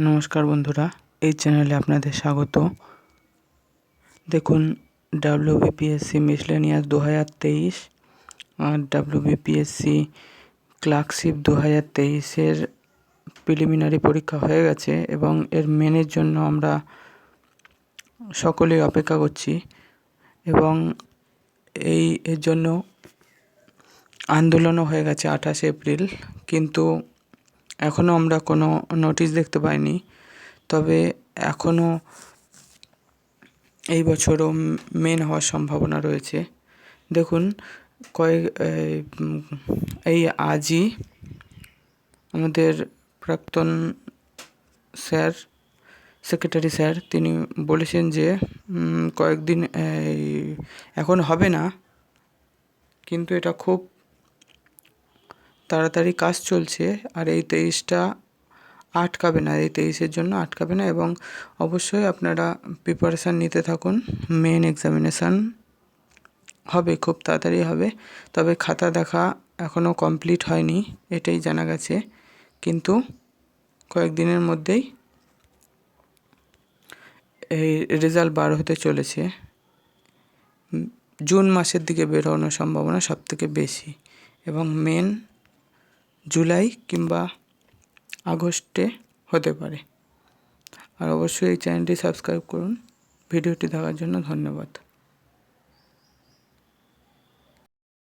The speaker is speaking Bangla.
নমস্কার বন্ধুরা, এই চ্যানেলে আপনাদের স্বাগত। দেখুন, WBPSC মিসলেনিয়াস 2023 আর WBPSC ক্লার্কশিপ 2023-এর প্রিলিমিনারি পরীক্ষা হয়ে গেছে এবং এর মেনের জন্য আমরা সকলেই অপেক্ষা করছি এবং এর জন্য আন্দোলনও হয়ে গেছে 28 এপ্রিল, কিন্তু এখনও আমরা কোনো নোটিশ দেখতে পাইনি। তবে এখনও এই বছরও মেন হওয়ার সম্ভাবনা রয়েছে। দেখুন, এই আজই আমাদের প্রাক্তন সেক্রেটারি স্যার তিনি বলেছেন যে কয়েকদিন এখন হবে না, কিন্তু এটা খুব তাড়াতাড়ি কাজ চলছে আর এই 23টা আটকাবে না, এই 23-এর জন্য আটকাবে না। এবং অবশ্যই আপনারা প্রিপারেশান নিতে থাকুন। মেন এক্সামিনেশান হবে, খুব তাড়াতাড়ি হবে। তবে খাতা দেখা এখনও কমপ্লিট হয়নি, এটাই জানা গেছে, কিন্তু কয়েকদিনের মধ্যেই এই রেজাল্ট বার হতে চলেছে। জুন মাসের দিকে বের হওয়ার সম্ভাবনা সবথেকে বেশি এবং মেন জুলাই কিংবা আগস্টে হতে পারে। আর অবশ্যই এই চ্যানেলটি সাবস্ক্রাইব করুন। ভিডিওটি দেখার জন্য ধন্যবাদ।